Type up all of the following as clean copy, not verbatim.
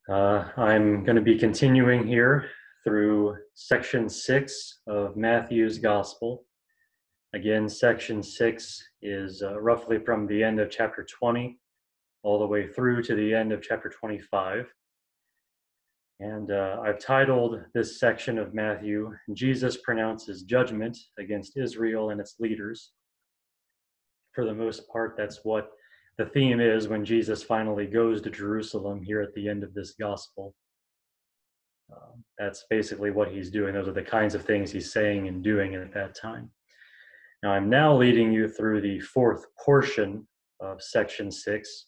I'm going to be continuing here through section 6 of Matthew's Gospel. Again, section 6 is roughly from the end of chapter 20 all the way through to the end of chapter 25. And I've titled this section of Matthew, Jesus Pronounces Judgment Against Israel and Its Leaders. For the most part, that's what the theme is when Jesus finally goes to Jerusalem here at the end of this gospel. That's basically what he's doing. Those are the kinds of things he's saying and doing at that time. Now, I'm now leading you through the fourth portion of section 6.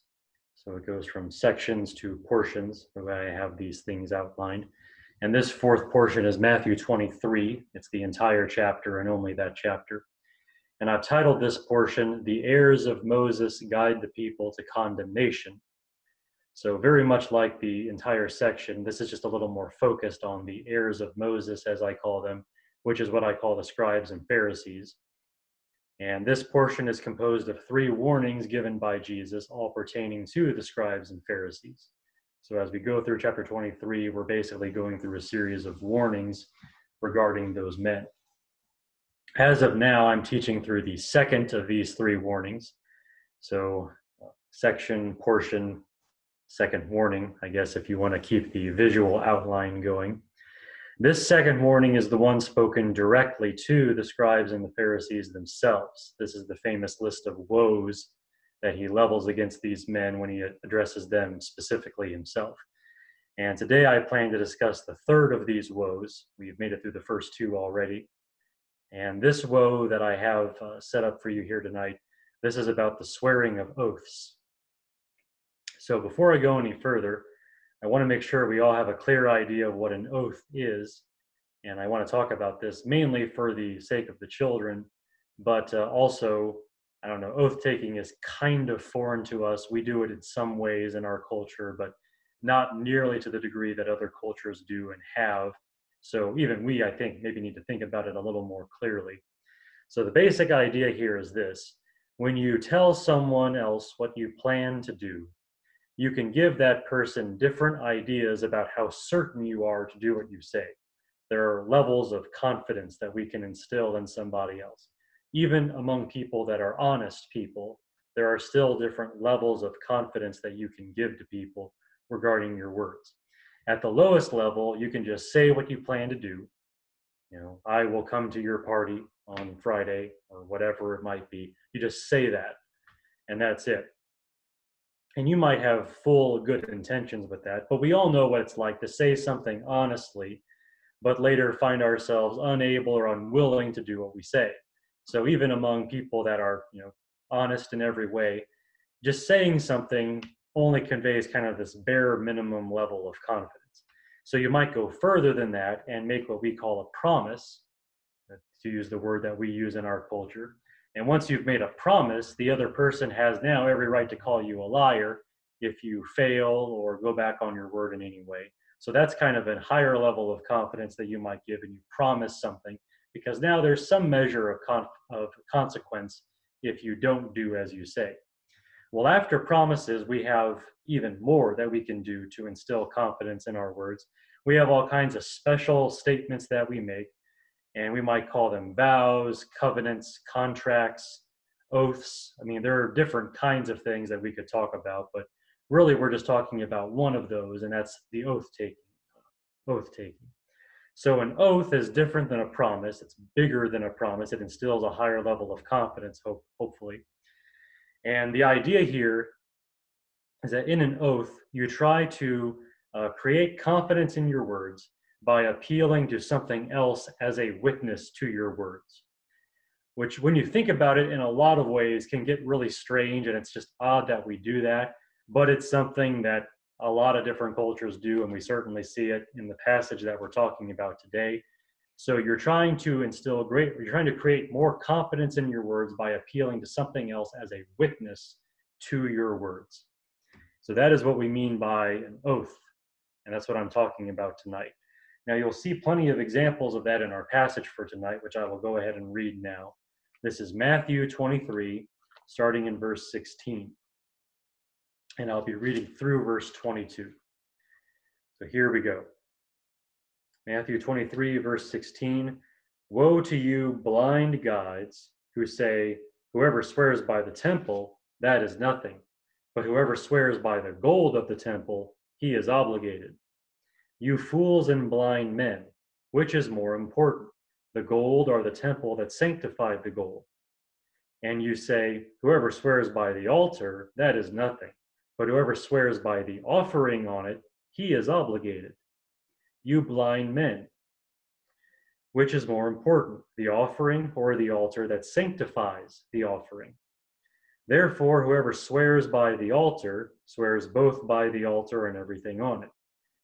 So it goes from sections to portions, the way I have these things outlined. And this fourth portion is Matthew 23. It's the entire chapter and only that chapter. And I've titled this portion, The Heirs of Moses Guide the People to Condemnation. So very much like the entire section, this is just a little more focused on the heirs of Moses, as I call them, which is what I call the scribes and Pharisees. And this portion is composed of 3 warnings given by Jesus, all pertaining to the scribes and Pharisees. So as we go through chapter 23, we're basically going through a series of warnings regarding those men. As of now, I'm teaching through the second of these 3 warnings. So section, portion, second warning, I guess, if you want to keep the visual outline going. This second warning is the one spoken directly to the scribes and the Pharisees themselves. This is the famous list of woes that he levels against these men when he addresses them specifically himself. And today I plan to discuss the third of these woes. We've made it through the first 2 already. And this woe that I have set up for you here tonight, this is about the swearing of oaths. So before I go any further, I want to make sure we all have a clear idea of what an oath is. And I want to talk about this mainly for the sake of the children, but also, I don't know, oath taking is kind of foreign to us. We do it in some ways in our culture, but not nearly to the degree that other cultures do and have. So even we, I think, maybe need to think about it a little more clearly. So the basic idea here is this. When you tell someone else what you plan to do, you can give that person different ideas about how certain you are to do what you say. There are levels of confidence that we can instill in somebody else. Even among people that are honest people, there are still different levels of confidence that you can give to people regarding your words. At the lowest level, you can just say what you plan to do. You know, I will come to your party on Friday or whatever it might be. You just say that, and that's it. And you might have full good intentions with that, but we all know what it's like to say something honestly, but later find ourselves unable or unwilling to do what we say. So even among people that are, honest in every way, just saying something only conveys kind of this bare minimum level of confidence. So you might go further than that and make what we call a promise, to use the word that we use in our culture. And once you've made a promise, the other person has now every right to call you a liar if you fail or go back on your word in any way. So that's kind of a higher level of confidence that you might give, and you promise something, because now there's some measure of consequence if you don't do as you say. Well, after promises, we have even more that we can do to instill confidence in our words. We have all kinds of special statements that we make, and we might call them vows, covenants, contracts, oaths. I mean, there are different kinds of things that we could talk about, but really we're just talking about one of those, and that's the oath taking. So an oath is different than a promise. It's bigger than a promise. It instills a higher level of confidence, hopefully. And the idea here is that in an oath, you try to create confidence in your words by appealing to something else as a witness to your words, which when you think about it in a lot of ways can get really strange, and it's just odd that we do that, but it's something that a lot of different cultures do, and we certainly see it in the passage that we're talking about today. So you're trying to create more confidence in your words by appealing to something else as a witness to your words. So that is what we mean by an oath, and that's what I'm talking about tonight. Now, you'll see plenty of examples of that in our passage for tonight, which I will go ahead and read now. This is Matthew 23, starting in verse 16. And I'll be reading through verse 22. So here we go. Matthew 23, verse 16. Woe to you, blind guides, who say, whoever swears by the temple, that is nothing. But whoever swears by the gold of the temple, he is obligated. You fools and blind men, which is more important, the gold or the temple that sanctified the gold? And you say, whoever swears by the altar, that is nothing. But whoever swears by the offering on it, he is obligated. You blind men, which is more important, the offering or the altar that sanctifies the offering? Therefore, whoever swears by the altar swears both by the altar and everything on it.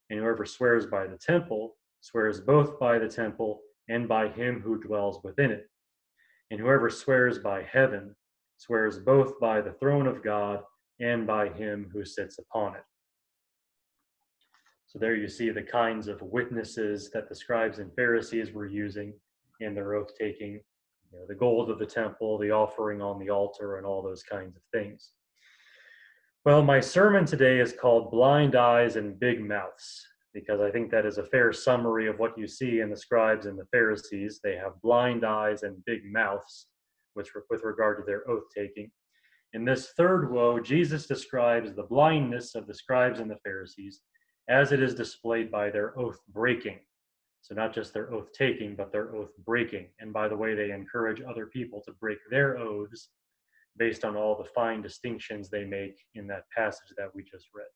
And whoever swears by the temple swears both by the temple and by him who dwells within it. And whoever swears by heaven swears both by the throne of God and by him who sits upon it. So there you see the kinds of witnesses that the scribes and Pharisees were using in their oath taking, the gold of the temple, the offering on the altar, and all those kinds of things. Well, my sermon today is called Blind Eyes and Big Mouths, because I think that is a fair summary of what you see in the scribes and the Pharisees. They have blind eyes and big mouths with regard to their oath taking. In this third woe, Jesus describes the blindness of the scribes and the Pharisees as it is displayed by their oath breaking. So not just their oath taking, but their oath breaking. And by the way, they encourage other people to break their oaths based on all the fine distinctions they make in that passage that we just read.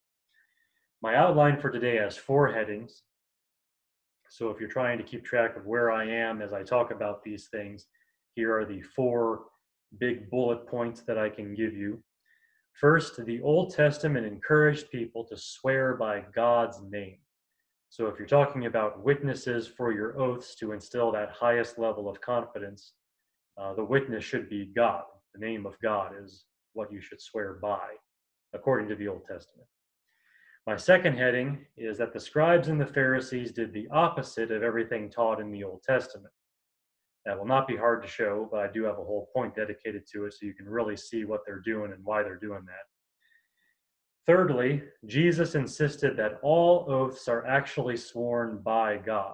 My outline for today has 4 headings. So if you're trying to keep track of where I am as I talk about these things, here are the 4 big bullet points that I can give you. First, the Old Testament encouraged people to swear by God's name. So if you're talking about witnesses for your oaths to instill that highest level of confidence, the witness should be God. The name of God is what you should swear by, according to the Old Testament. My second heading is that the scribes and the Pharisees did the opposite of everything taught in the Old Testament. That will not be hard to show, but I do have a whole point dedicated to it so you can really see what they're doing and why they're doing that. Thirdly, Jesus insisted that all oaths are actually sworn by God.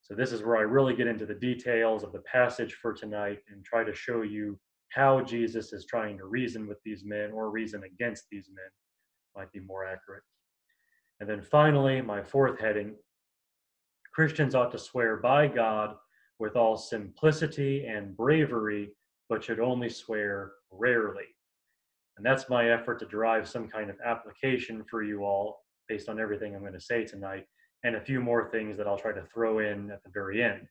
So this is where I really get into the details of the passage for tonight and try to show you how Jesus is trying to reason with these men, or reason against these men, might be more accurate. And then finally, my 4th heading, Christians ought to swear by God with all simplicity and bravery, but should only swear rarely. And that's my effort to derive some kind of application for you all based on everything I'm going to say tonight, and a few more things that I'll try to throw in at the very end.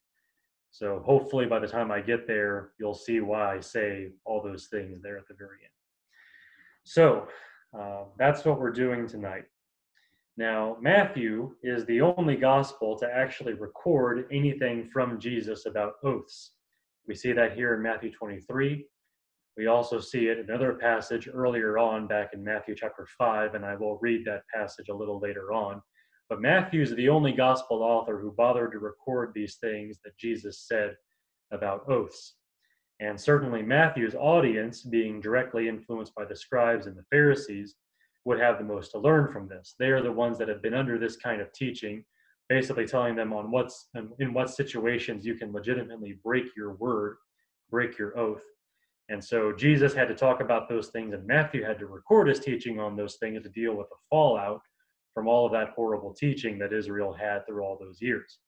So hopefully by the time I get there, you'll see why I say all those things there at the very end. So that's what we're doing tonight. Now, Matthew is the only gospel to actually record anything from Jesus about oaths. We see that here in Matthew 23. We also see it in another passage earlier on back in Matthew chapter 5, and I will read that passage a little later on. But Matthew is the only gospel author who bothered to record these things that Jesus said about oaths. And certainly Matthew's audience, being directly influenced by the scribes and the Pharisees, would have the most to learn from this. They are the ones that have been under this kind of teaching, basically telling them on in what situations you can legitimately break your word, break your oath. And so Jesus had to talk about those things, and Matthew had to record his teaching on those things to deal with the fallout from all of that horrible teaching that Israel had through all those years.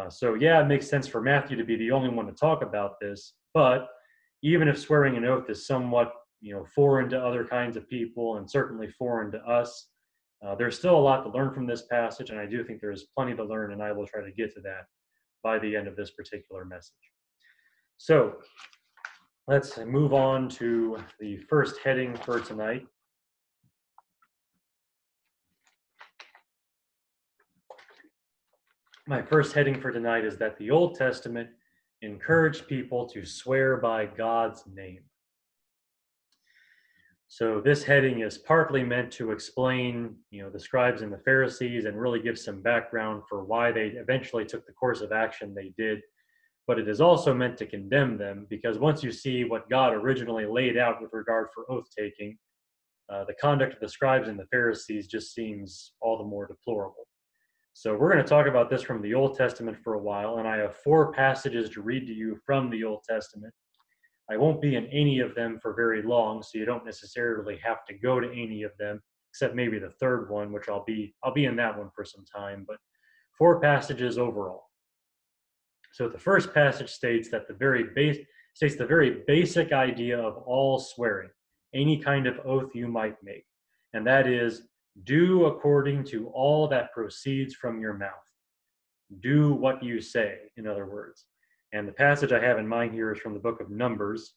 So yeah, it makes sense for Matthew to be the only one to talk about this, but even if swearing an oath is somewhat foreign to other kinds of people, and certainly foreign to us, there's still a lot to learn from this passage, and I do think there's plenty to learn, and I will try to get to that by the end of this particular message. So let's move on to the first heading for tonight. My first heading for tonight is that the Old Testament encouraged people to swear by God's name. So this heading is partly meant to explain, the scribes and the Pharisees, and really give some background for why they eventually took the course of action they did. But it is also meant to condemn them, because once you see what God originally laid out with regard for oath taking, the conduct of the scribes and the Pharisees just seems all the more deplorable. So we're going to talk about this from the Old Testament for a while, and I have 4 passages to read to you from the Old Testament. I won't be in any of them for very long, so you don't necessarily have to go to any of them, except maybe the third one, which I'll be in that one for some time, but 4 passages overall. So the first passage states that the very basic idea of all swearing, any kind of oath you might make, and that is, do according to all that proceeds from your mouth. Do what you say, in other words. And the passage I have in mind here is from the book of Numbers.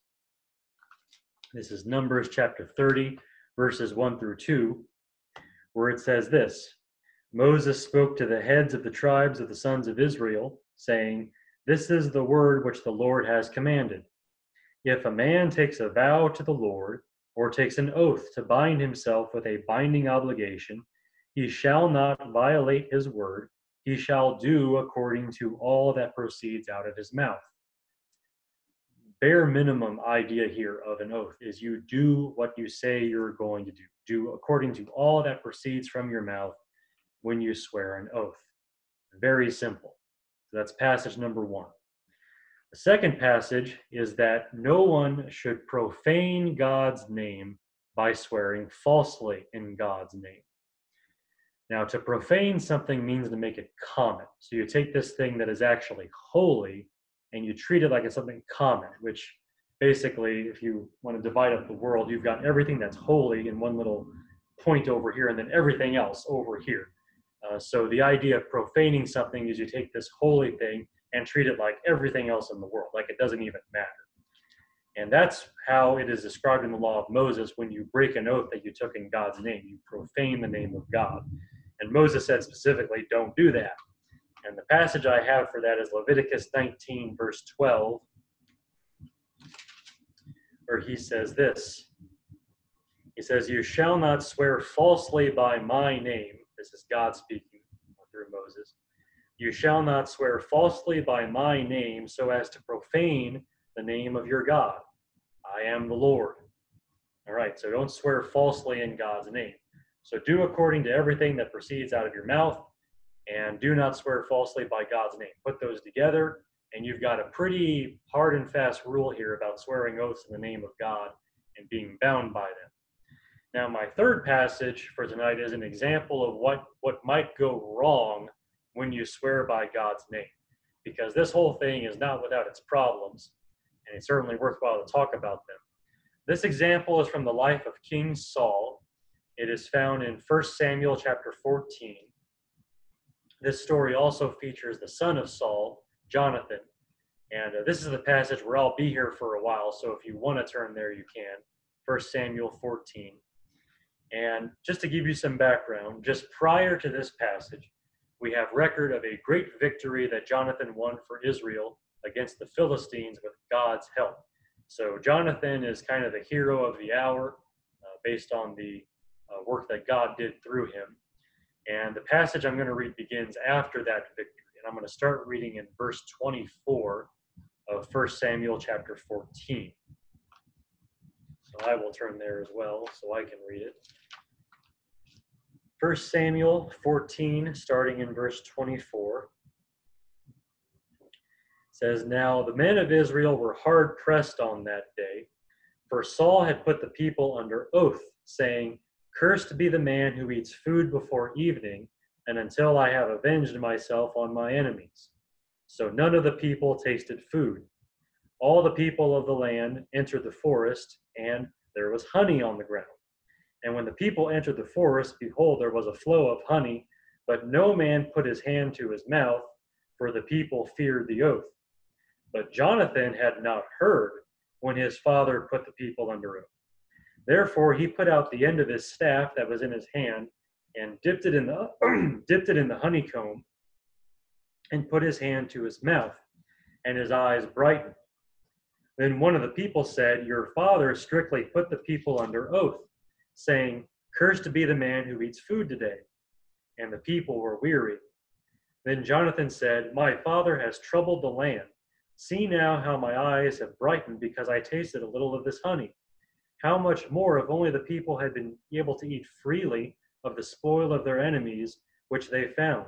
This is Numbers chapter 30, verses 1 through 2, where it says this: Moses spoke to the heads of the tribes of the sons of Israel, saying, "This is the word which the Lord has commanded. If a man takes a vow to the Lord, or takes an oath to bind himself with a binding obligation, he shall not violate his word. He shall do according to all that proceeds out of his mouth." Bare minimum idea here of an oath is you do what you say you're going to do. Do according to all that proceeds from your mouth when you swear an oath. Very simple. So that's passage number 1. The second passage is that no one should profane God's name by swearing falsely in God's name. Now, to profane something means to make it common. So you take this thing that is actually holy and you treat it like it's something common, which basically, if you want to divide up the world, you've got everything that's holy in one little point over here and then everything else over here. So the idea of profaning something is you take this holy thing and treat it like everything else in the world, like it doesn't even matter. And that's how it is described in the law of Moses. When you break an oath that you took in God's name, you profane the name of God. And Moses said specifically, don't do that. And the passage I have for that is Leviticus 19, verse 12, where he says this. He says, "You shall not swear falsely by my name." This is God speaking through Moses. "You shall not swear falsely by my name so as to profane the name of your God. I am the Lord." All right, so don't swear falsely in God's name. So do according to everything that proceeds out of your mouth, and do not swear falsely by God's name. Put those together, and you've got a pretty hard and fast rule here about swearing oaths in the name of God and being bound by them. Now, my third passage for tonight is an example of what might go wrong when you swear by God's name, because this whole thing is not without its problems, and it's certainly worthwhile to talk about them. This example is from the life of King Saul. It is found in 1 Samuel chapter 14. This story also features the son of Saul, Jonathan, and this is the passage where I'll be here for a while, so if you want to turn there, you can. 1 Samuel 14. And just to give you some background, just prior to this passage, we have record of a great victory that Jonathan won for Israel against the Philistines with God's help. So Jonathan is kind of the hero of the hour based on the work that God did through him. And the passage I'm going to read begins after that victory. And I'm going to start reading in verse 24 of 1 Samuel chapter 14. So I will turn there as well so I can read it. 1 Samuel 14, starting in verse 24, says, "Now the men of Israel were hard pressed on that day, for Saul had put the people under oath, saying, 'Cursed be the man who eats food before evening, and until I have avenged myself on my enemies.' So none of the people tasted food. All the people of the land entered the forest, and there was honey on the ground. And when the people entered the forest, behold, there was a flow of honey, but no man put his hand to his mouth, for the people feared the oath. But Jonathan had not heard when his father put the people under oath. Therefore he put out the end of his staff that was in his hand, and dipped it in the honeycomb, and put his hand to his mouth, and his eyes brightened. Then one of the people said, 'Your father strictly put the people under oath, saying, Cursed be the man who eats food today.' And the people were weary. Then Jonathan said, 'My father has troubled the land. See now how my eyes have brightened because I tasted a little of this honey. How much more if only the people had been able to eat freely of the spoil of their enemies, which they found.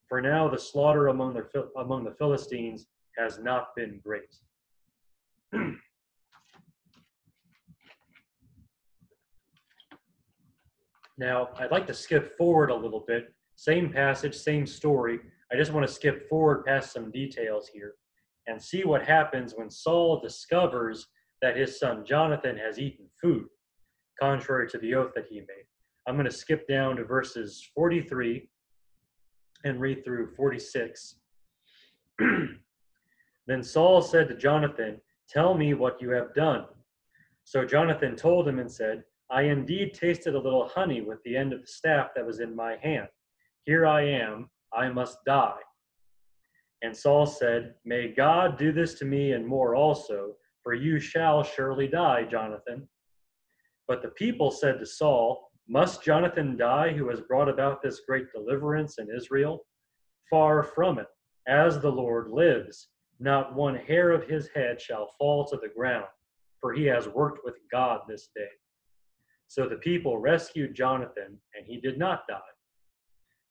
For now the slaughter among the Philistines has not been great. Now, I'd like to skip forward a little bit. Same passage, same story. I just want to skip forward past some details here and see what happens when Saul discovers that his son Jonathan has eaten food, contrary to the oath that he made. I'm going to skip down to verses 43 and read through 46. Then Saul said to Jonathan, "Tell me what you have done." So Jonathan told him and said, "I indeed tasted a little honey with the end of the staff that was in my hand. Here I am, I must die." And Saul said, "May God do this to me and more also, for you shall surely die, Jonathan." But the people said to Saul, "Must Jonathan die, who has brought about this great deliverance in Israel? Far from it. As the Lord lives, not one hair of his head shall fall to the ground, for he has worked with God this day." So the people rescued Jonathan, and he did not die.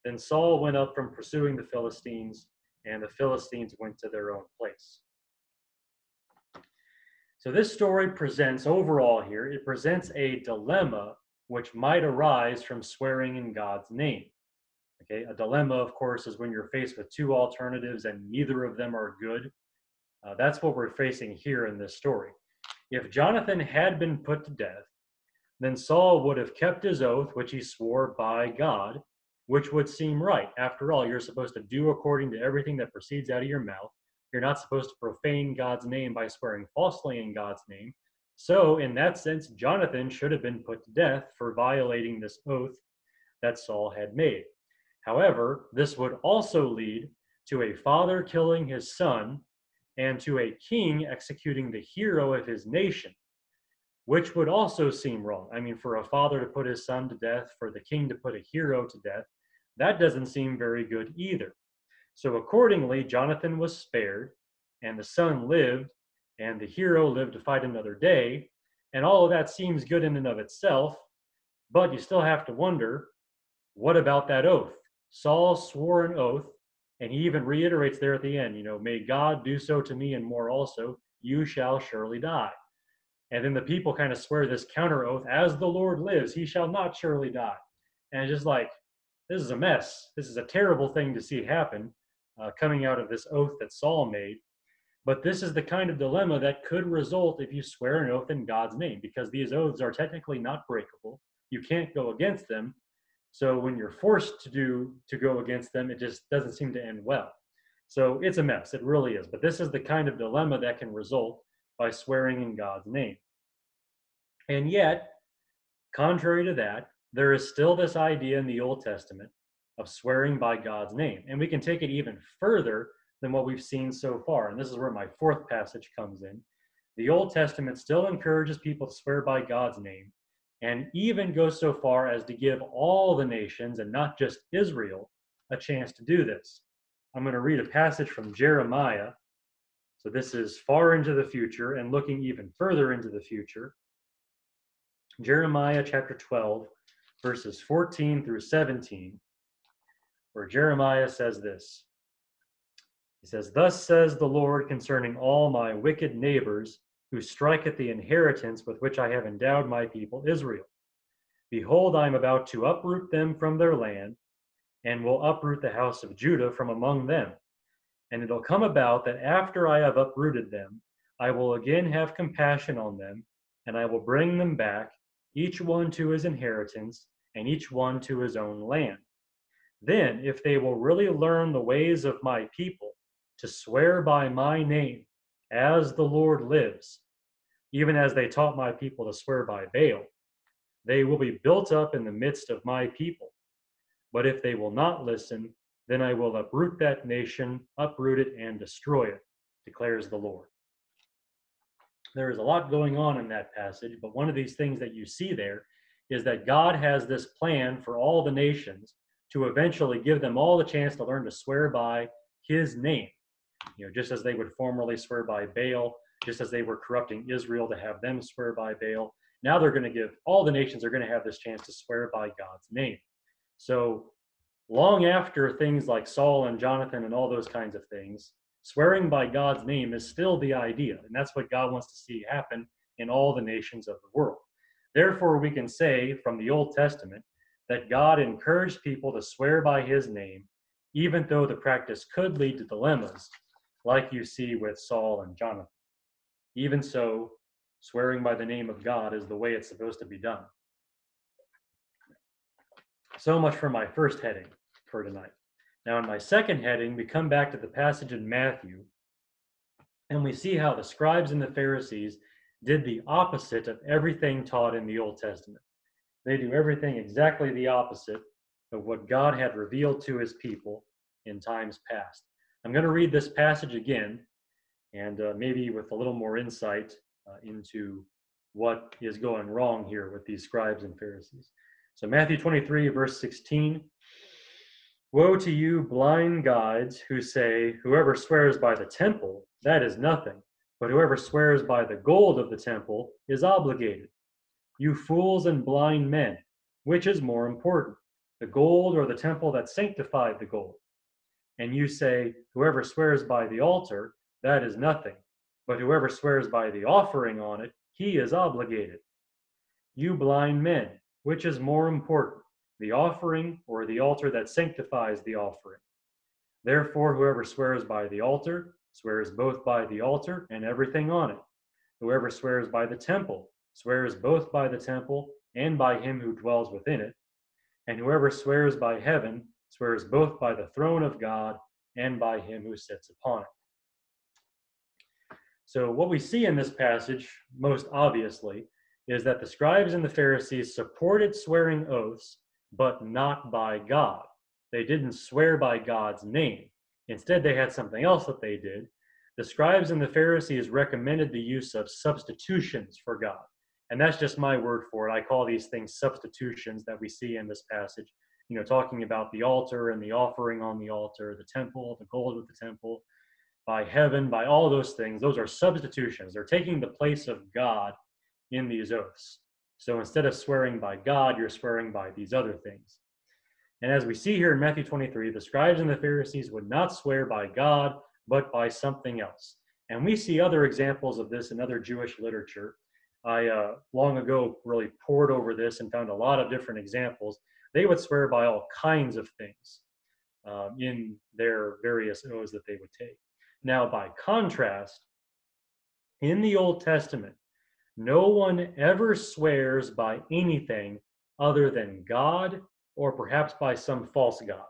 Then Saul went up from pursuing the Philistines, and the Philistines went to their own place. So this story presents, overall here, it presents a dilemma which might arise from swearing in God's name. Okay, a dilemma, of course, is when you're faced with two alternatives and neither of them are good. That's what we're facing here in this story. If Jonathan had been put to death, then Saul would have kept his oath, which he swore by God, which would seem right. After all, you're supposed to do according to everything that proceeds out of your mouth. You're not supposed to profane God's name by swearing falsely in God's name. So, in that sense, Jonathan should have been put to death for violating this oath that Saul had made. However, this would also lead to a father killing his son and to a king executing the hero of his nation, which would also seem wrong. I mean, for a father to put his son to death, for the king to put a hero to death, that doesn't seem very good either. So accordingly, Jonathan was spared, and the son lived, and the hero lived to fight another day, and all of that seems good in and of itself, but you still have to wonder, what about that oath? Saul swore an oath, and he even reiterates there at the end, may God do so to me and more also, you shall surely die. And then the people kind of swear this counter oath, as the Lord lives, he shall not surely die. And it's just like, this is a mess. This is a terrible thing to see happen coming out of this oath that Saul made. But this is the kind of dilemma that could result if you swear an oath in God's name, because these oaths are technically not breakable. You can't go against them. So when you're forced to go against them, it just doesn't seem to end well. So it's a mess. It really is. But this is the kind of dilemma that can result by swearing in God's name. And yet, contrary to that, there is still this idea in the Old Testament of swearing by God's name. And we can take it even further than what we've seen so far. And this is where my fourth passage comes in. The Old Testament still encourages people to swear by God's name, and even goes so far as to give all the nations, and not just Israel, a chance to do this. I'm going to read a passage from Jeremiah. So this is far into the future and looking even further into the future. Jeremiah chapter 12, verses 14 through 17, where Jeremiah says this. He says, "Thus says the Lord concerning all my wicked neighbors who strike at the inheritance with which I have endowed my people Israel. Behold, I am about to uproot them from their land, and will uproot the house of Judah from among them. And it'll come about that after I have uprooted them, I will again have compassion on them, and I will bring them back, each one to his inheritance, and each one to his own land. Then, if they will really learn the ways of my people, to swear by my name, as the Lord lives, even as they taught my people to swear by Baal, they will be built up in the midst of my people. But if they will not listen, then I will uproot that nation, uproot it, and destroy it, declares the Lord." There is a lot going on in that passage, but one of these things that you see there is that God has this plan for all the nations to eventually give them all the chance to learn to swear by his name. Just as they would formerly swear by Baal, just as they were corrupting Israel to have them swear by Baal. Now they're going to give, all the nations are going to have this chance to swear by God's name. So long after things like Saul and Jonathan and all those kinds of things, swearing by God's name is still the idea. And that's what God wants to see happen in all the nations of the world. Therefore, we can say from the Old Testament that God encouraged people to swear by his name, even though the practice could lead to dilemmas, like you see with Saul and Jonathan. Even so, swearing by the name of God is the way it's supposed to be done. So much for my first heading for tonight. Now, in my second heading, we come back to the passage in Matthew, and we see how the scribes and the Pharisees did the opposite of everything taught in the Old Testament. They do everything exactly the opposite of what God had revealed to his people in times past. I'm going to read this passage again, and maybe with a little more insight into what is going wrong here with these scribes and Pharisees. So Matthew 23, verse 16. Woe to you, blind guides, who say, whoever swears by the temple, that is nothing, but whoever swears by the gold of the temple is obligated. You fools and blind men, which is more important, the gold or the temple that sanctified the gold? And you say, whoever swears by the altar, that is nothing, but whoever swears by the offering on it, he is obligated. You blind men, which is more important, the offering or the altar that sanctifies the offering? Therefore, whoever swears by the altar swears both by the altar and everything on it. Whoever swears by the temple swears both by the temple and by him who dwells within it. And whoever swears by heaven swears both by the throne of God and by him who sits upon it. So what we see in this passage, most obviously, is that the scribes and the Pharisees supported swearing oaths, but not by God. They didn't swear by God's name. Instead, they had something else that they did. The scribes and the Pharisees recommended the use of substitutions for God. And that's just my word for it. I call these things substitutions that we see in this passage. You know, talking about the altar and the offering on the altar, the temple, the gold of the temple, by heaven, by all those things. Those are substitutions. They're taking the place of God in these oaths. So instead of swearing by God, you're swearing by these other things. And as we see here in Matthew 23, the scribes and the Pharisees would not swear by God, but by something else. And we see other examples of this in other Jewish literature. I long ago really pored over this and found a lot of different examples. They would swear by all kinds of things in their various oaths that they would take. Now, by contrast, in the Old Testament, no one ever swears by anything other than God or perhaps by some false god.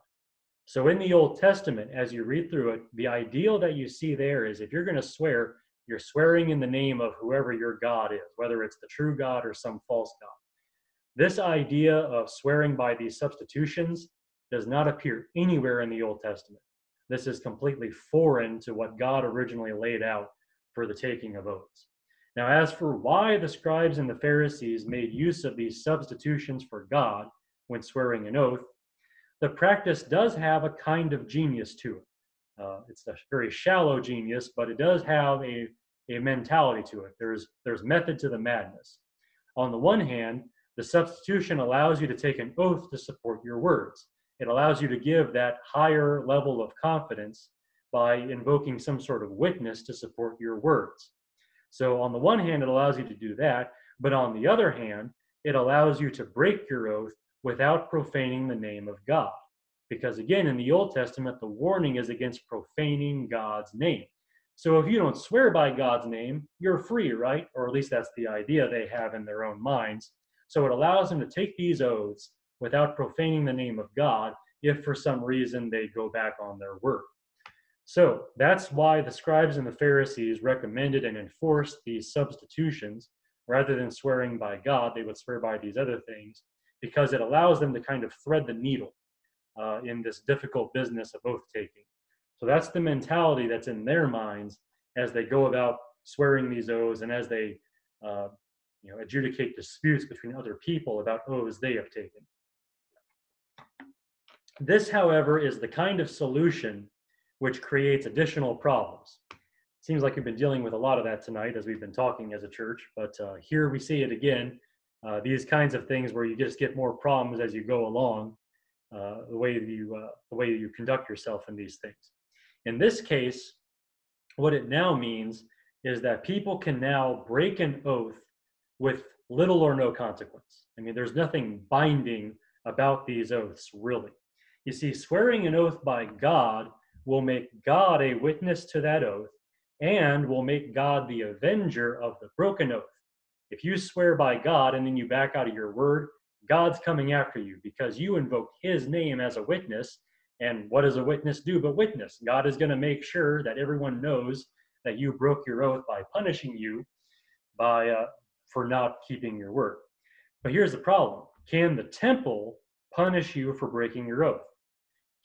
So in the Old Testament, as you read through it, the ideal that you see there is if you're going to swear, you're swearing in the name of whoever your God is, whether it's the true God or some false god. This idea of swearing by these substitutions does not appear anywhere in the Old Testament. This is completely foreign to what God originally laid out for the taking of oaths. Now, as for why the scribes and the Pharisees made use of these substitutions for God when swearing an oath, the practice does have a kind of genius to it. It's a very shallow genius, but it does have a mentality to it. There's method to the madness. On the one hand, the substitution allows you to take an oath to support your words. It allows you to give that higher level of confidence by invoking some sort of witness to support your words. So on the one hand, it allows you to do that, but on the other hand, it allows you to break your oath without profaning the name of God. Because again, in the Old Testament, the warning is against profaning God's name. So if you don't swear by God's name, you're free, right? Or at least that's the idea they have in their own minds. So it allows them to take these oaths without profaning the name of God if for some reason they go back on their word. So that's why the scribes and the Pharisees recommended and enforced these substitutions. Rather than swearing by God, they would swear by these other things, because it allows them to kind of thread the needle in this difficult business of oath taking. So that's the mentality that's in their minds as they go about swearing these oaths and as they adjudicate disputes between other people about oaths they have taken. This, however, is the kind of solution which creates additional problems. Seems like we've been dealing with a lot of that tonight as we've been talking as a church, but here we see it again. These kinds of things where you just get more problems as you go along, the way you conduct yourself in these things. In this case, what it now means is that people can now break an oath with little or no consequence. I mean, there's nothing binding about these oaths, really. You see, swearing an oath by God will make God a witness to that oath and will make God the avenger of the broken oath. If you swear by God and then you back out of your word, God's coming after you because you invoked his name as a witness. And what does a witness do but witness? God is going to make sure that everyone knows that you broke your oath by punishing you for not keeping your word. But here's the problem. Can the temple punish you for breaking your oath?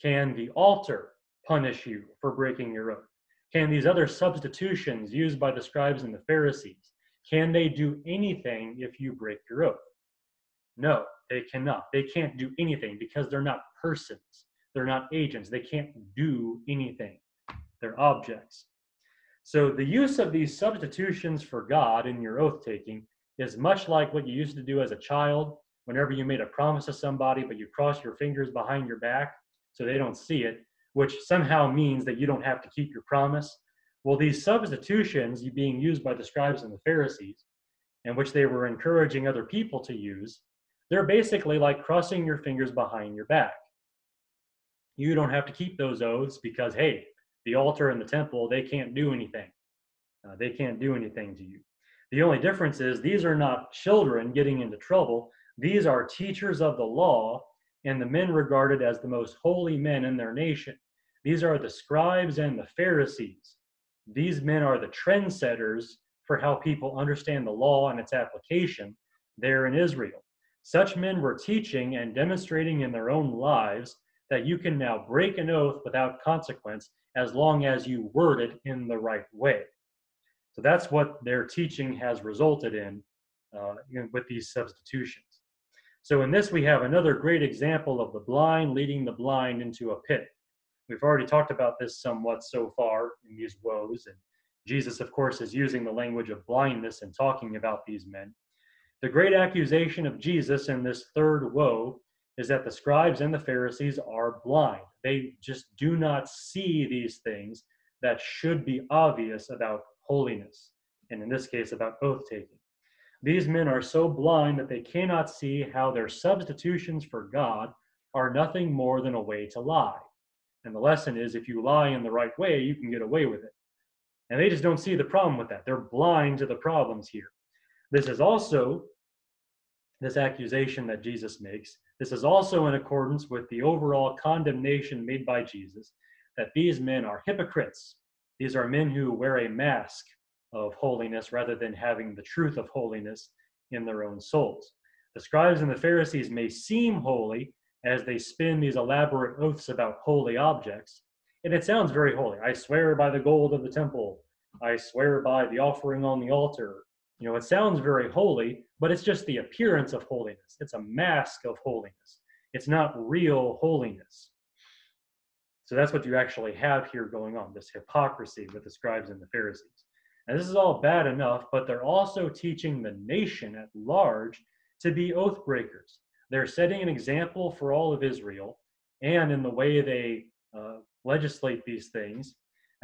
Can the altar punish you for breaking your oath? Can these other substitutions used by the scribes and the Pharisees, can they do anything if you break your oath? No, they cannot. They can't do anything because they're not persons. They're not agents. They can't do anything. They're objects. So the use of these substitutions for God in your oath taking is much like what you used to do as a child whenever you made a promise to somebody, but you cross your fingers behind your back so they don't see it, which somehow means that you don't have to keep your promise. Well, these substitutions being used by the scribes and the Pharisees, and which they were encouraging other people to use, they're basically like crossing your fingers behind your back. You don't have to keep those oaths because, hey, the altar and the temple, they can't do anything. They can't do anything to you. The only difference is these are not children getting into trouble. These are teachers of the law and the men regarded as the most holy men in their nation. These are the scribes and the Pharisees. These men are the trendsetters for how people understand the law and its application there in Israel. Such men were teaching and demonstrating in their own lives that you can now break an oath without consequence as long as you word it in the right way. So that's what their teaching has resulted in with these substitutions. So in this, we have another great example of the blind leading the blind into a pit. We've already talked about this somewhat so far in these woes, and Jesus, of course, is using the language of blindness and talking about these men. The great accusation of Jesus in this third woe is that the scribes and the Pharisees are blind. They just do not see these things that should be obvious about holiness, and in this case, about oath taking. These men are so blind that they cannot see how their substitutions for God are nothing more than a way to lie. And the lesson is if you lie in the right way, you can get away with it. And they just don't see the problem with that. They're blind to the problems here. This accusation that Jesus makes, this is also in accordance with the overall condemnation made by Jesus that these men are hypocrites. These are men who wear a mask of holiness rather than having the truth of holiness in their own souls. The scribes and the Pharisees may seem holy as they spin these elaborate oaths about holy objects, and it sounds very holy. I swear by the gold of the temple. I swear by the offering on the altar. You know, it sounds very holy, but it's just the appearance of holiness. It's a mask of holiness. It's not real holiness. So that's what you actually have here going on, this hypocrisy with the scribes and the Pharisees. And this is all bad enough, but they're also teaching the nation at large to be oath breakers. They're setting an example for all of Israel, and in the way they legislate these things,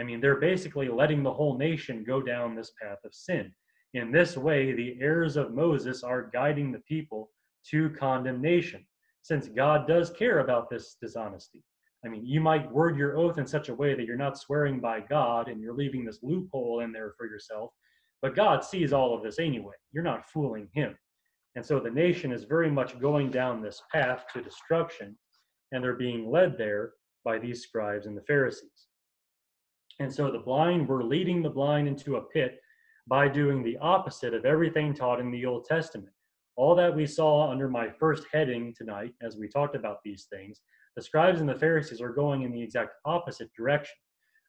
I mean, they're basically letting the whole nation go down this path of sin. In this way, the heirs of Moses are guiding the people to condemnation, since God does care about this dishonesty. I mean, you might word your oath in such a way that you're not swearing by God and you're leaving this loophole in there for yourself, but God sees all of this anyway. You're not fooling him. And so the nation is very much going down this path to destruction, and they're being led there by these scribes and the Pharisees. And so the blind were leading the blind into a pit by doing the opposite of everything taught in the Old Testament. All that we saw under my first heading tonight, as we talked about these things, the scribes and the Pharisees are going in the exact opposite direction.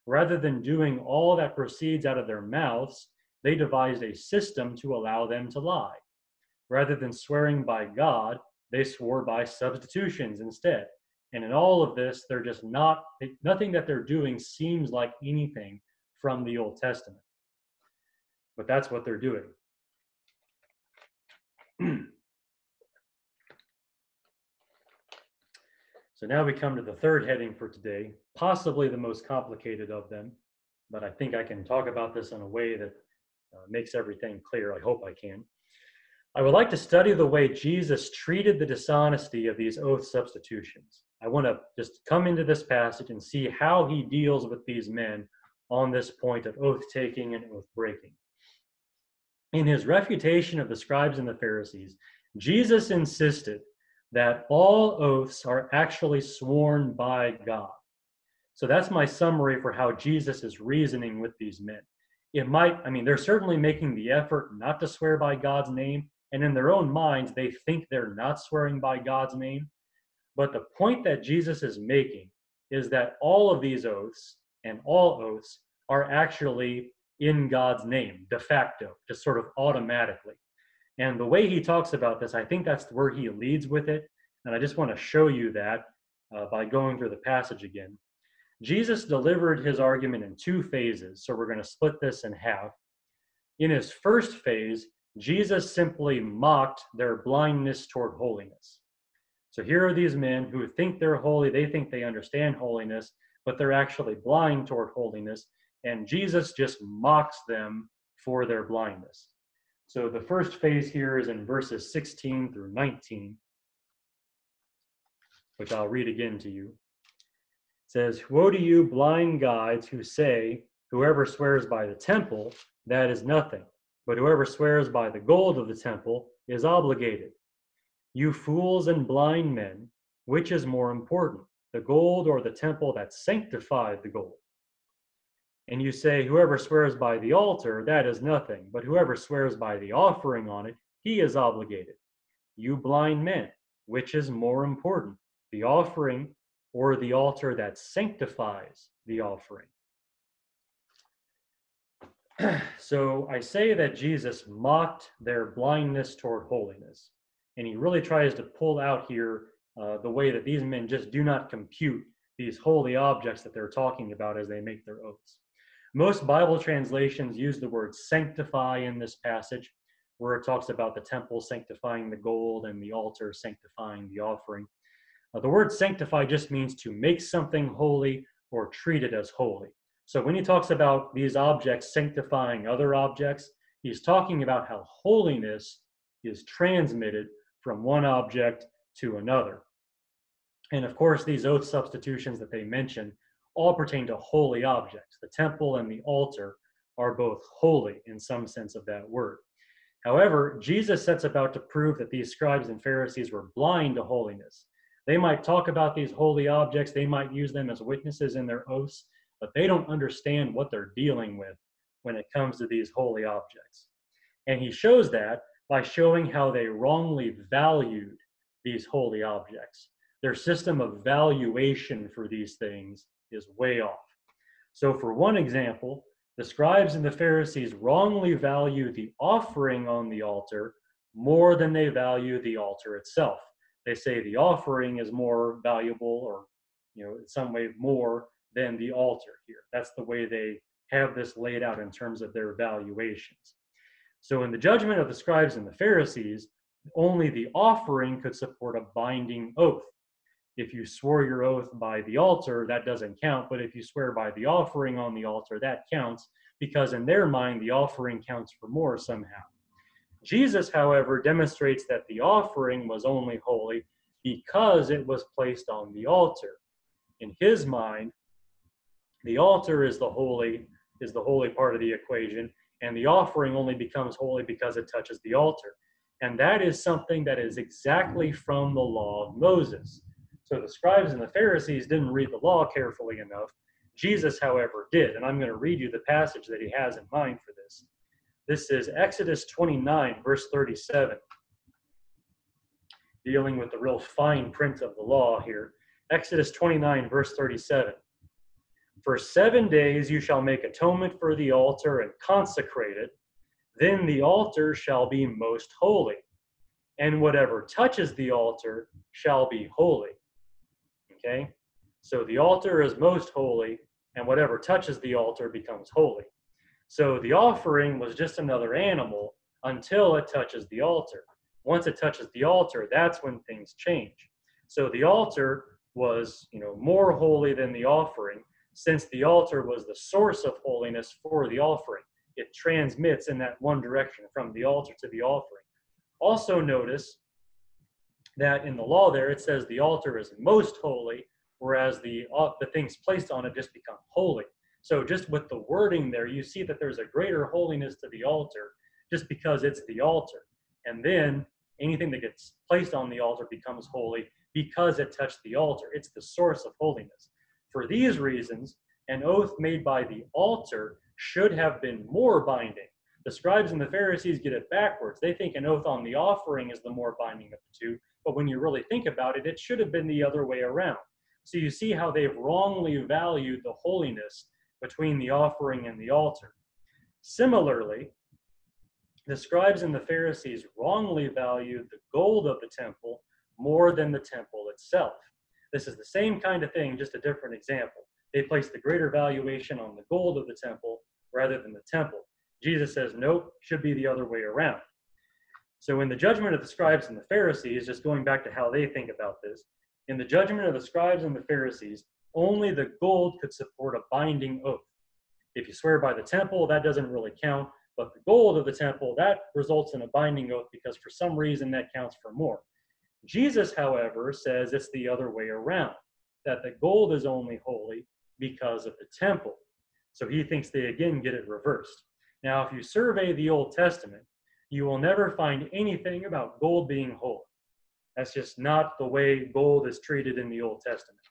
Rather than doing all that proceeds out of their mouths, they devised a system to allow them to lie. Rather than swearing by God, they swore by substitutions instead. And in all of this, they're just nothing that they're doing seems like anything from the Old Testament. But that's what they're doing. So now we come to the third heading for today, possibly the most complicated of them, but I think I can talk about this in a way that makes everything clear. I hope I can. I would like to study the way Jesus treated the dishonesty of these oath substitutions. I want to just come into this passage and see how he deals with these men on this point of oath taking and oath breaking. In his refutation of the scribes and the Pharisees, Jesus insisted that all oaths are actually sworn by God. So that's my summary for how Jesus is reasoning with these men. They're certainly making the effort not to swear by God's name, and in their own minds, they think they're not swearing by God's name. But the point that Jesus is making is that all of these oaths and all oaths are actually in God's name, de facto, just sort of automatically. And the way he talks about this, I think that's where he leads with it. And I just want to show you that by going through the passage again. Jesus delivered his argument in two phases, so we're going to split this in half. In his first phase, Jesus simply mocked their blindness toward holiness. So here are these men who think they're holy, they think they understand holiness, but they're actually blind toward holiness, and Jesus just mocks them for their blindness. So the first phase here is in verses 16 through 19, which I'll read again to you. It says, "Woe to you, blind guides, who say, whoever swears by the temple, that is nothing, but whoever swears by the gold of the temple is obligated. You fools and blind men, which is more important, the gold or the temple that sanctified the gold? And you say, whoever swears by the altar, that is nothing, but whoever swears by the offering on it, he is obligated. You blind men, which is more important, the offering or the altar that sanctifies the offering?" So I say that Jesus mocked their blindness toward holiness. And he really tries to pull out here the way that these men just do not compute these holy objects that they're talking about as they make their oaths. Most Bible translations use the word sanctify in this passage, where it talks about the temple sanctifying the gold and the altar sanctifying the offering. The word sanctify just means to make something holy or treat it as holy. So when he talks about these objects sanctifying other objects, he's talking about how holiness is transmitted from one object to another. And of course, these oath substitutions that they mention all pertain to holy objects. The temple and the altar are both holy in some sense of that word. However, Jesus sets about to prove that these scribes and Pharisees were blind to holiness. They might talk about these holy objects, they might use them as witnesses in their oaths, but they don't understand what they're dealing with when it comes to these holy objects. And he shows that by showing how they wrongly valued these holy objects. Their system of valuation for these things is way off. So for one example, the scribes and the Pharisees wrongly value the offering on the altar more than they value the altar itself. They say the offering is more valuable, or in some way more than the altar here. That's the way they have this laid out in terms of their valuations. So in the judgment of the scribes and the Pharisees, only the offering could support a binding oath. If you swore your oath by the altar, that doesn't count. But if you swear by the offering on the altar, that counts, because in their mind, the offering counts for more somehow. Jesus, however, demonstrates that the offering was only holy because it was placed on the altar. In his mind, the altar is the holy part of the equation, and the offering only becomes holy because it touches the altar. And that is something that is exactly from the law of Moses. So the scribes and the Pharisees didn't read the law carefully enough. Jesus, however, did. And I'm going to read you the passage that he has in mind for this. This is Exodus 29, verse 37, dealing with the real fine print of the law here. Exodus 29, verse 37. "For 7 days you shall make atonement for the altar and consecrate it. Then the altar shall be most holy, and whatever touches the altar shall be holy." Okay? So the altar is most holy, and whatever touches the altar becomes holy. So the offering was just another animal until it touches the altar. Once it touches the altar, that's when things change. So the altar was, more holy than the offering, since the altar was the source of holiness for the offering. It transmits in that one direction from the altar to the offering. Also notice that in the law there it says the altar is most holy, whereas the things placed on it just become holy. So just with the wording there, you see that there's a greater holiness to the altar just because it's the altar. And then anything that gets placed on the altar becomes holy because it touched the altar. It's the source of holiness. For these reasons, an oath made by the altar should have been more binding. The scribes and the Pharisees get it backwards. They think an oath on the offering is the more binding of the two, but when you really think about it, it should have been the other way around. So you see how they've wrongly valued the holiness between the offering and the altar. Similarly, the scribes and the Pharisees wrongly valued the gold of the temple more than the temple itself. This is the same kind of thing, just a different example. They placed the greater valuation on the gold of the temple rather than the temple. Jesus says, nope, should be the other way around. So in the judgment of the scribes and the Pharisees, just going back to how they think about this, in the judgment of the scribes and the Pharisees, only the gold could support a binding oath. If you swear by the temple, that doesn't really count, but the gold of the temple, that results in a binding oath because for some reason that counts for more. Jesus, however, says it's the other way around, that the gold is only holy because of the temple. So he thinks they again get it reversed. Now, if you survey the Old Testament, you will never find anything about gold being holy. That's just not the way gold is treated in the Old Testament.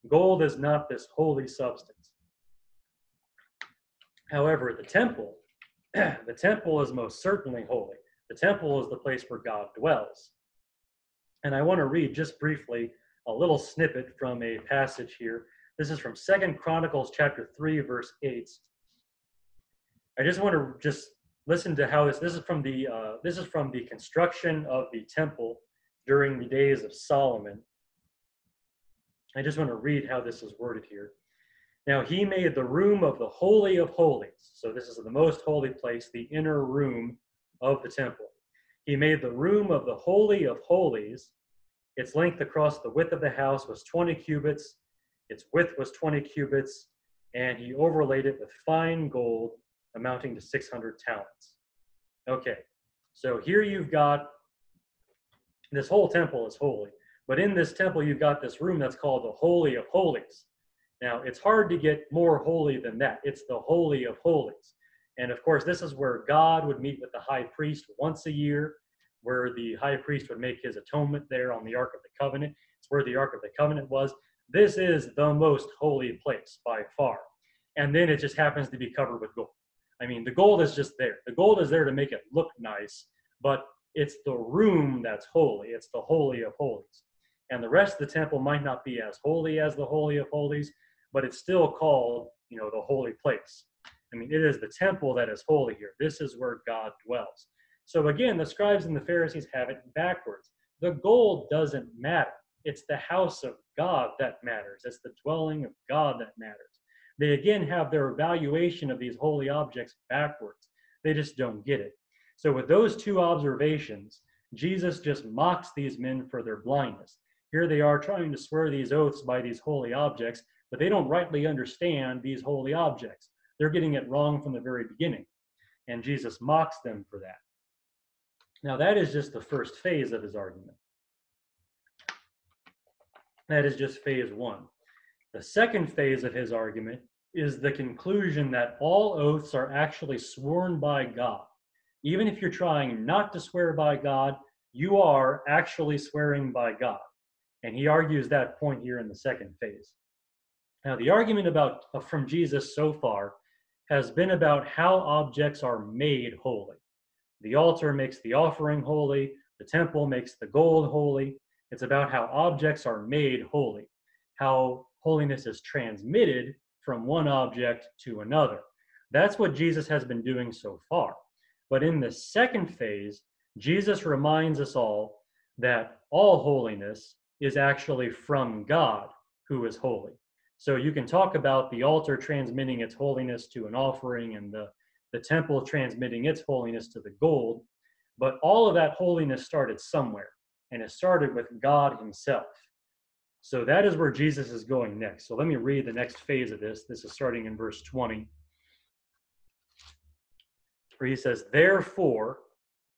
Gold is not this holy substance. However, the temple is most certainly holy. The temple is the place where God dwells. And I want to read just briefly a little snippet from a passage here. This is from 2 Chronicles chapter 3, verse 8. I just want to just listen to how this is from the construction of the temple during the days of Solomon. I just want to read how this is worded here. Now he made the room of the Holy of Holies. So this is the most holy place, the inner room of the temple. He made the room of the Holy of Holies. Its length across the width of the house was 20 cubits. Its width was 20 cubits. And he overlaid it with fine gold amounting to 600 talents. Okay, so here you've got, this whole temple is holy. But in this temple, you've got this room that's called the Holy of Holies. Now, it's hard to get more holy than that. It's the Holy of Holies. And of course, this is where God would meet with the high priest once a year, where the high priest would make his atonement there on the Ark of the Covenant. It's where the Ark of the Covenant was. This is the most holy place by far. And then it just happens to be covered with gold. I mean, the gold is just there. The gold is there to make it look nice, but it's the room that's holy. It's the Holy of Holies. And the rest of the temple might not be as holy as the Holy of Holies, but it's still called, the holy place. I mean, it is the temple that is holy here. This is where God dwells. So again, the scribes and the Pharisees have it backwards. The gold doesn't matter. It's the house of God that matters. It's the dwelling of God that matters. They again have their evaluation of these holy objects backwards. They just don't get it. So with those two observations, Jesus just mocks these men for their blindness. Here they are trying to swear these oaths by these holy objects, but they don't rightly understand these holy objects. They're getting it wrong from the very beginning. And Jesus mocks them for that. Now that is just the first phase of his argument. That is just phase one. The second phase of his argument is the conclusion that all oaths are actually sworn by God. Even if you're trying not to swear by God, you are actually swearing by God. And he argues that point here in the second phase. Now, the argument from Jesus so far has been about how objects are made holy. The altar makes the offering holy. The temple makes the gold holy. It's about how objects are made holy, how holiness is transmitted from one object to another. That's what Jesus has been doing so far. But in the second phase, Jesus reminds us all that all holiness is actually from God, who is holy. So you can talk about the altar transmitting its holiness to an offering and the temple transmitting its holiness to the gold, but all of that holiness started somewhere, and it started with God himself. So that is where Jesus is going next. So let me read the next phase of this. This is starting in verse 20, where he says, therefore,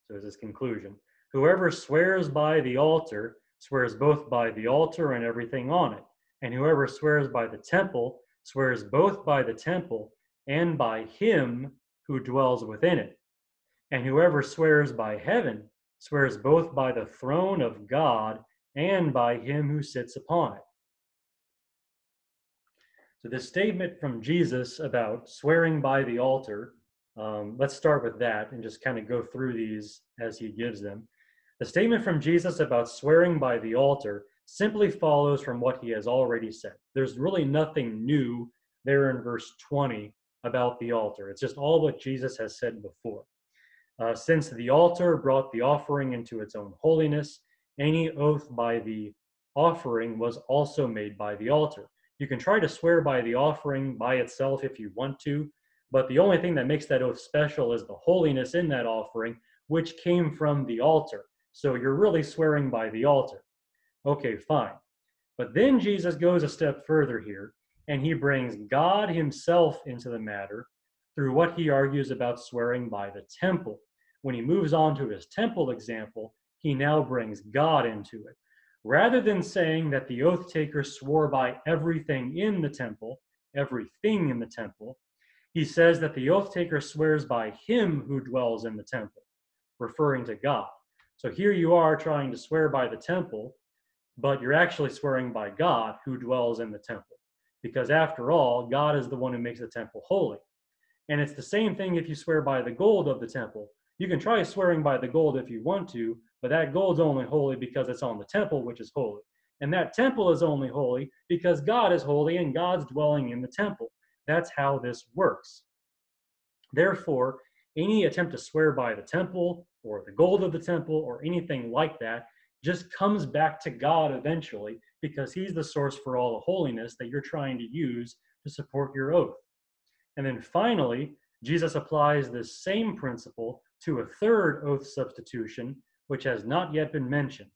so is his conclusion, whoever swears by the altar swears both by the altar and everything on it. And whoever swears by the temple swears both by the temple and by him who dwells within it. And whoever swears by heaven swears both by the throne of God and by him who sits upon it. So this statement from Jesus about swearing by the altar, let's start with that and just kind of go through these as he gives them. The statement from Jesus about swearing by the altar simply follows from what he has already said. There's really nothing new there in verse 20 about the altar. It's just all what Jesus has said before. Since the altar brought the offering into its own holiness, any oath by the offering was also made by the altar. You can try to swear by the offering by itself if you want to, but the only thing that makes that oath special is the holiness in that offering, which came from the altar. So you're really swearing by the altar. Okay, fine. But then Jesus goes a step further here, and he brings God himself into the matter through what he argues about swearing by the temple. When he moves on to his temple example, he now brings God into it. Rather than saying that the oath taker swore by everything in the temple, he says that the oath taker swears by him who dwells in the temple, referring to God. So here you are trying to swear by the temple, but you're actually swearing by God who dwells in the temple. Because after all, God is the one who makes the temple holy. And it's the same thing if you swear by the gold of the temple. You can try swearing by the gold if you want to, but that gold's only holy because it's on the temple, which is holy. And that temple is only holy because God is holy and God's dwelling in the temple. That's how this works. Therefore, any attempt to swear by the temple or the gold of the temple or anything like that just comes back to God eventually because he's the source for all the holiness that you're trying to use to support your oath. And then finally, Jesus applies this same principle to a third oath substitution, which has not yet been mentioned.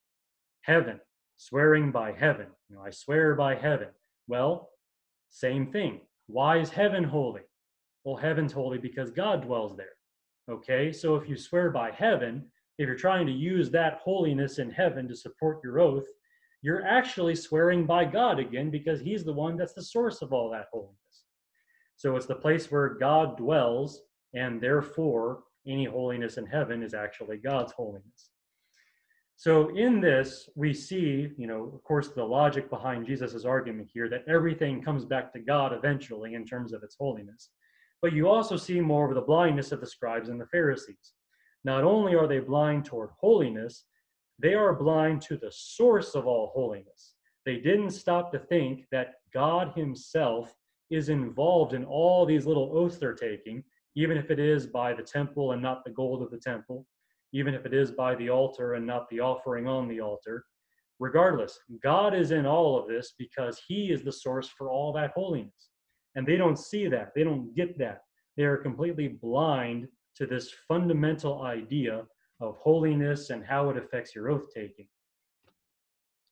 Heaven, swearing by heaven. I swear by heaven. Well, same thing. Why is heaven holy? Well, heaven's holy because God dwells there. Okay, so if you swear by heaven, if you're trying to use that holiness in heaven to support your oath, you're actually swearing by God again because he's the one that's the source of all that holiness. So it's the place where God dwells, and therefore any holiness in heaven is actually God's holiness. So in this, we see, of course, the logic behind Jesus's argument here that everything comes back to God eventually in terms of its holiness. But you also see more of the blindness of the scribes and the Pharisees. Not only are they blind toward holiness, they are blind to the source of all holiness. They didn't stop to think that God himself is involved in all these little oaths they're taking, even if it is by the temple and not the gold of the temple, even if it is by the altar and not the offering on the altar. Regardless, God is in all of this because he is the source for all that holiness. And they don't see that. They don't get that. They are completely blind to this fundamental idea of holiness and how it affects your oath taking.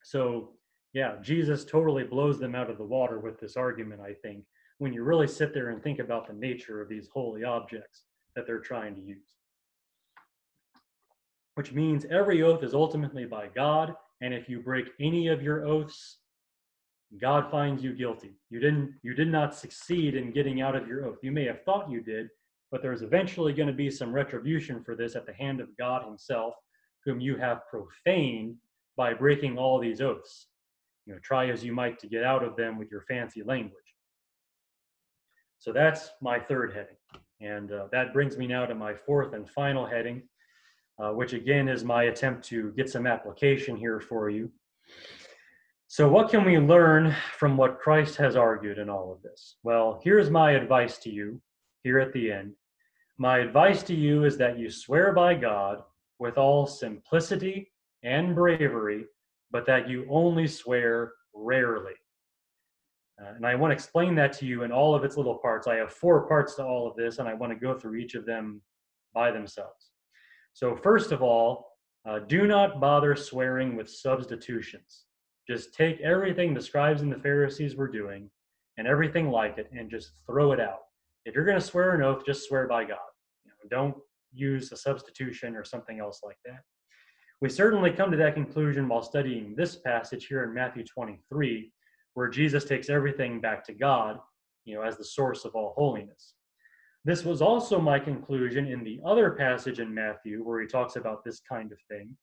So, yeah, Jesus totally blows them out of the water with this argument, I think, when you really sit there and think about the nature of these holy objects that they're trying to use. Which means every oath is ultimately by God, and if you break any of your oaths, God finds you guilty. You did not succeed in getting out of your oath. You may have thought you did, but there's eventually going to be some retribution for this at the hand of God himself, whom you have profaned by breaking all these oaths. Try as you might to get out of them with your fancy language. So that's my third heading. And that brings me now to my fourth and final heading, which again is my attempt to get some application here for you. So what can we learn from what Christ has argued in all of this? Well, here's my advice to you here at the end. My advice to you is that you swear by God with all simplicity and bravery, but that you only swear rarely. And I want to explain that to you in all of its little parts. I have 4 parts to all of this, and I want to go through each of them by themselves. So first of all, do not bother swearing with substitutions. Just take everything the scribes and the Pharisees were doing and everything like it and just throw it out. If you're going to swear an oath, just swear by God. Don't use a substitution or something else like that. We certainly come to that conclusion while studying this passage here in Matthew 23, where Jesus takes everything back to God, as the source of all holiness. This was also my conclusion in the other passage in Matthew where he talks about this kind of thing.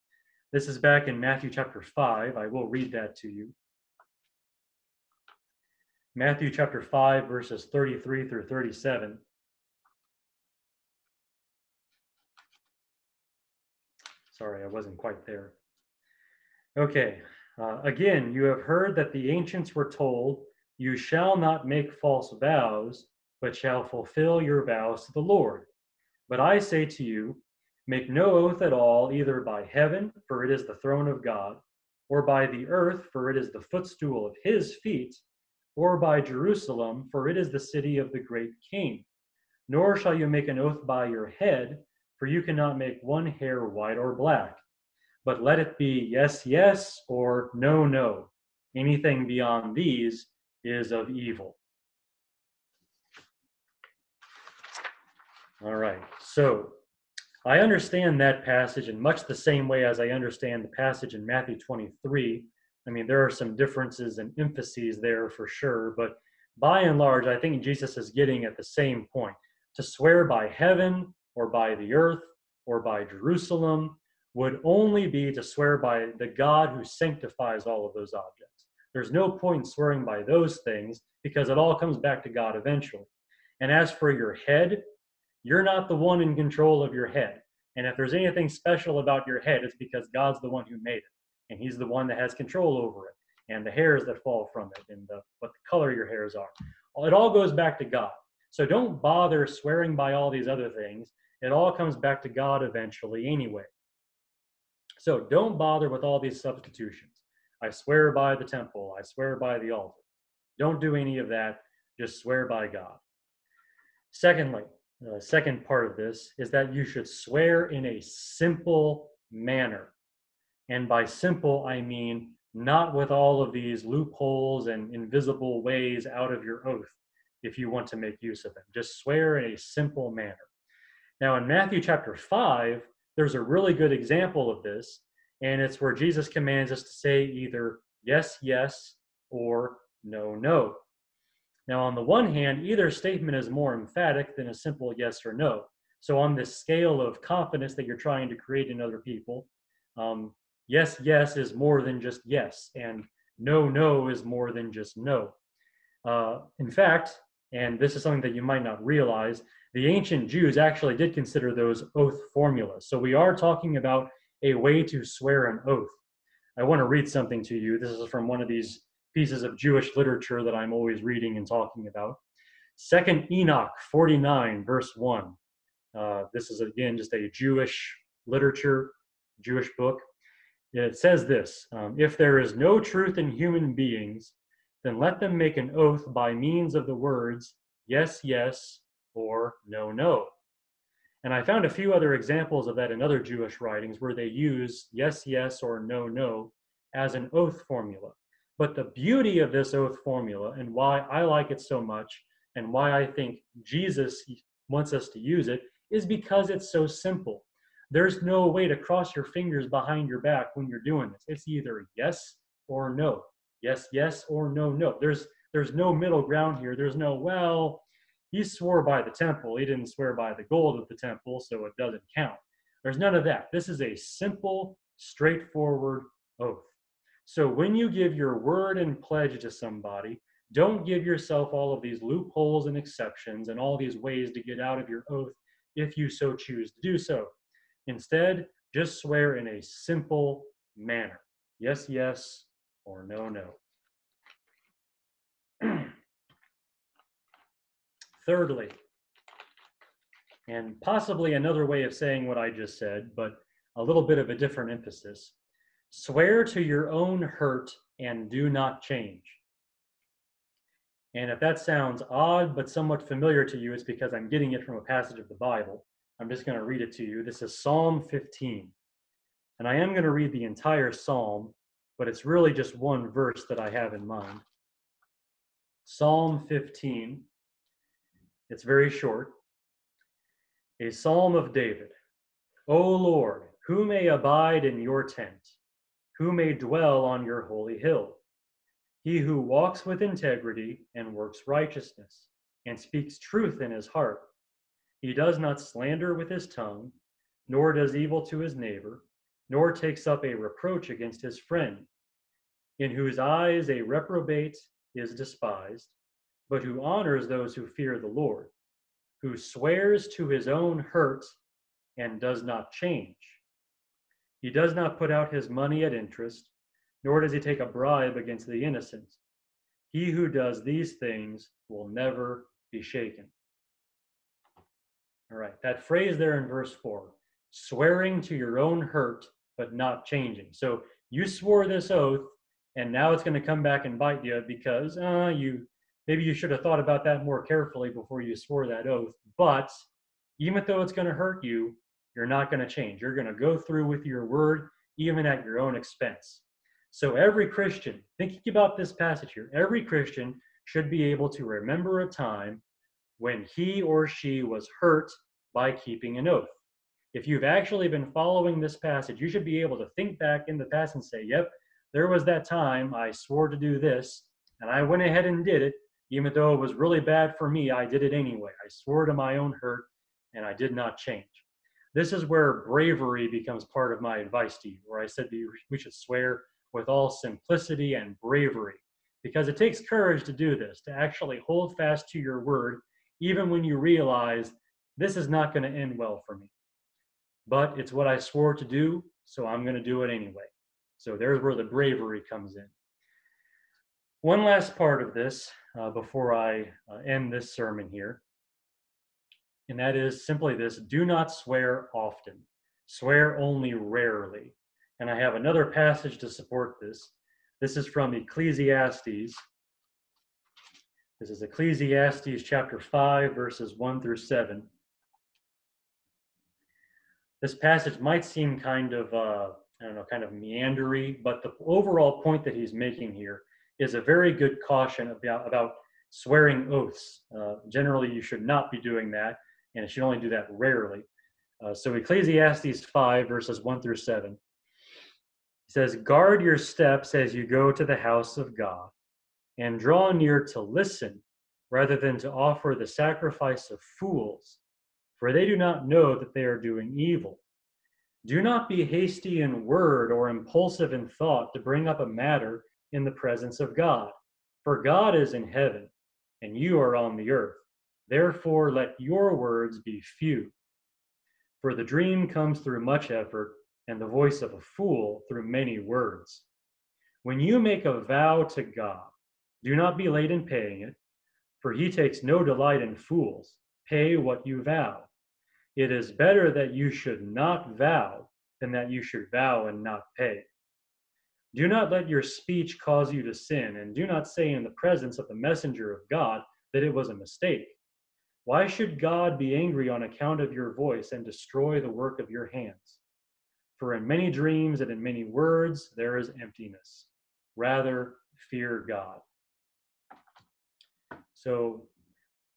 This is back in Matthew chapter 5. I will read that to you. Matthew chapter 5, verses 33 through 37. Sorry, I wasn't quite there. Okay, again, you have heard that the ancients were told, "You shall not make false vows, but shall fulfill your vows to the Lord." But I say to you, make no oath at all, either by heaven, for it is the throne of God, or by the earth, for it is the footstool of his feet, or by Jerusalem, for it is the city of the great King. Nor shall you make an oath by your head, for you cannot make one hair white or black. But let it be yes, yes, or no, no. Anything beyond these is of evil. All right, so I understand that passage in much the same way as I understand the passage in Matthew 23. I mean, there are some differences and emphases there for sure, but by and large, I think Jesus is getting at the same point. To swear by heaven or by the earth or by Jerusalem would only be to swear by the God who sanctifies all of those objects. There's no point in swearing by those things because it all comes back to God eventually. And as for your head, you're not the one in control of your head. And if there's anything special about your head, it's because God's the one who made it. And he's the one that has control over it and the hairs that fall from it and what the color your hairs are. It all goes back to God. So don't bother swearing by all these other things. It all comes back to God eventually anyway. So don't bother with all these substitutions. I swear by the temple. I swear by the altar. Don't do any of that. Just swear by God. Secondly, the second part of this is that you should swear in a simple manner. And by simple, I mean not with all of these loopholes and invisible ways out of your oath if you want to make use of them. Just swear in a simple manner. Now, in Matthew chapter 5, there's a really good example of this, and it's where Jesus commands us to say either yes, yes, or no, no. Now, on the one hand, either statement is more emphatic than a simple yes or no. So on this scale of confidence that you're trying to create in other people, yes, yes is more than just yes, and no, no is more than just no. In fact, and this is something that you might not realize, the ancient Jews actually did consider those oath formulas. So we are talking about a way to swear an oath. I want to read something to you. This is from one of these pieces of Jewish literature that I'm always reading and talking about. 2 Enoch 49, verse 1. This is, again, just a Jewish literature, Jewish book. It says this, if there is no truth in human beings, then let them make an oath by means of the words, yes, yes, or no, no. And I found a few other examples of that in other Jewish writings where they use yes, yes, or no, no as an oath formula. But the beauty of this oath formula and why I like it so much and why I think Jesus wants us to use it is because it's so simple. There's no way to cross your fingers behind your back when you're doing this. It's either yes or no. Yes, yes, or no, no. There's no middle ground here. There's no, well, he swore by the temple. He didn't swear by the gold of the temple, so it doesn't count. There's none of that. This is a simple, straightforward oath. So when you give your word and pledge to somebody, don't give yourself all of these loopholes and exceptions and all these ways to get out of your oath if you so choose to do so. Instead, just swear in a simple manner. Yes, yes, or no, no. Thirdly, and possibly another way of saying what I just said, but a little bit of a different emphasis, swear to your own hurt and do not change. And if that sounds odd but somewhat familiar to you, it's because I'm getting it from a passage of the Bible. I'm just going to read it to you. This is Psalm 15. And I am going to read the entire psalm, but it's really just one verse that I have in mind. Psalm 15. It's very short. A psalm of David. O Lord, who may abide in your tent? Who may dwell on your holy hill? He who walks with integrity and works righteousness and speaks truth in his heart. He does not slander with his tongue, nor does evil to his neighbor, nor takes up a reproach against his friend, in whose eyes a reprobate is despised, but who honors those who fear the Lord, who swears to his own hurt and does not change. He does not put out his money at interest, nor does he take a bribe against the innocent. He who does these things will never be shaken. All right, that phrase there in verse 4, swearing to your own hurt, but not changing. So you swore this oath, and now it's going to come back and bite you because maybe you should have thought about that more carefully before you swore that oath. But even though it's going to hurt you, you're not going to change. You're going to go through with your word, even at your own expense. So every Christian, thinking about this passage here, every Christian should be able to remember a time when he or she was hurt by keeping an oath. If you've actually been following this passage, you should be able to think back in the past and say, yep, there was that time I swore to do this, and I went ahead and did it. Even though it was really bad for me, I did it anyway. I swore to my own hurt, and I did not change. This is where bravery becomes part of my advice to you, where I said we should swear with all simplicity and bravery, because it takes courage to do this, to actually hold fast to your word, even when you realize this is not going to end well for me. But it's what I swore to do, so I'm going to do it anyway. So there's where the bravery comes in. One last part of this before I end this sermon here, and that is simply this: do not swear often. Swear only rarely. And I have another passage to support this. This is from Ecclesiastes. This is Ecclesiastes chapter 5, verses 1 through 7. This passage might seem kind of, kind of meandery, but the overall point that he's making here is a very good caution about swearing oaths. Generally, you should not be doing that, and you should only do that rarely. So Ecclesiastes 5, verses 1 through 7. He says, guard your steps as you go to the house of God, and draw near to listen, rather than to offer the sacrifice of fools, for they do not know that they are doing evil. Do not be hasty in word or impulsive in thought to bring up a matter in the presence of God, for God is in heaven, and you are on the earth. Therefore, let your words be few. For the dream comes through much effort, and the voice of a fool through many words. When you make a vow to God, do not be late in paying it, for he takes no delight in fools. Pay what you vow. It is better that you should not vow than that you should vow and not pay. Do not let your speech cause you to sin, and do not say in the presence of the messenger of God that it was a mistake. Why should God be angry on account of your voice and destroy the work of your hands? For in many dreams and in many words there is emptiness. Rather, fear God. So,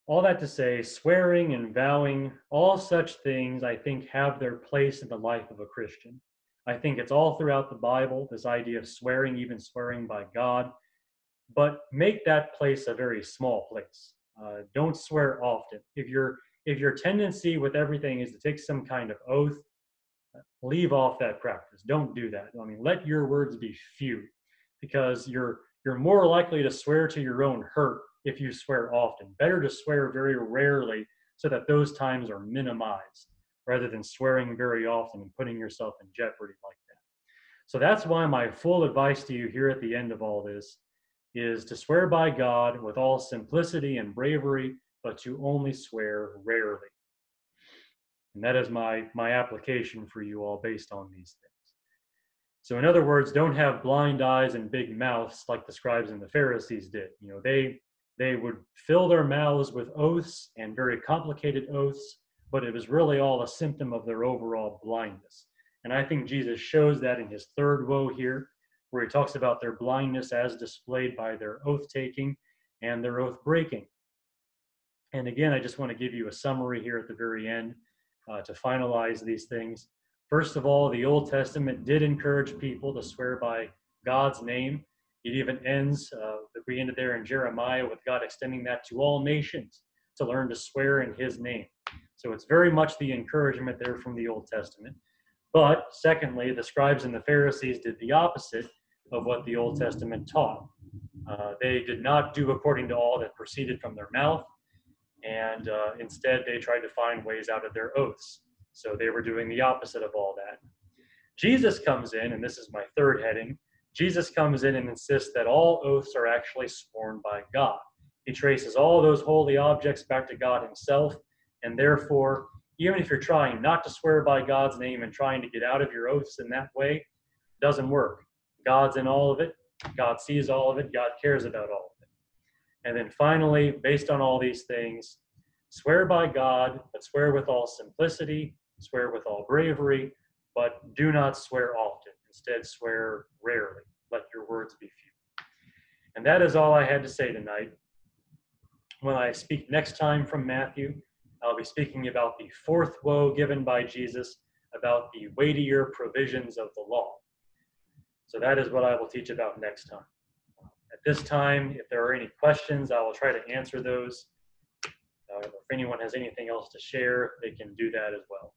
all that to say, swearing and vowing, all such things, I think, have their place in the life of a Christian. I think it's all throughout the Bible, this idea of swearing, even swearing by God. But make that place a very small place. Don't swear often. If your tendency with everything is to take some kind of oath, leave off that practice. Don't do that. I mean, let your words be few, because you're more likely to swear to your own hurt if you swear often. Better to swear very rarely so that those times are minimized, rather than swearing very often and putting yourself in jeopardy like that. So that's why my full advice to you here at the end of all this is to swear by God with all simplicity and bravery, but to only swear rarely. And that is my application for you all based on these things. So in other words, don't have blind eyes and big mouths like the scribes and the Pharisees did. They They would fill their mouths with oaths and very complicated oaths, but it was really all a symptom of their overall blindness. And I think Jesus shows that in his third woe here, where he talks about their blindness as displayed by their oath taking and their oath breaking. And again, I just want to give you a summary here at the very end to finalize these things. First of all, the Old Testament did encourage people to swear by God's name. It even ends, we ended there in Jeremiah, with God extending that to all nations to learn to swear in his name. So it's very much the encouragement there from the Old Testament. But secondly, the scribes and the Pharisees did the opposite of what the Old Testament taught. They did not do according to all that proceeded from their mouth, and instead they tried to find ways out of their oaths. So they were doing the opposite of all that. Jesus comes in, and this is my third heading. Jesus comes in and insists that all oaths are actually sworn by God. He traces all those holy objects back to God himself, and therefore, even if you're trying not to swear by God's name and trying to get out of your oaths in that way, it doesn't work. God's in all of it. God sees all of it. God cares about all of it. And then finally, based on all these things, swear by God, but swear with all simplicity, swear with all bravery, but do not swear often. Instead, swear rarely. Let your words be few. And that is all I had to say tonight. When I speak next time from Matthew, I'll be speaking about the fourth woe given by Jesus, about the weightier provisions of the law. So that is what I will teach about next time. At this time, if there are any questions, I will try to answer those. If anyone has anything else to share, they can do that as well.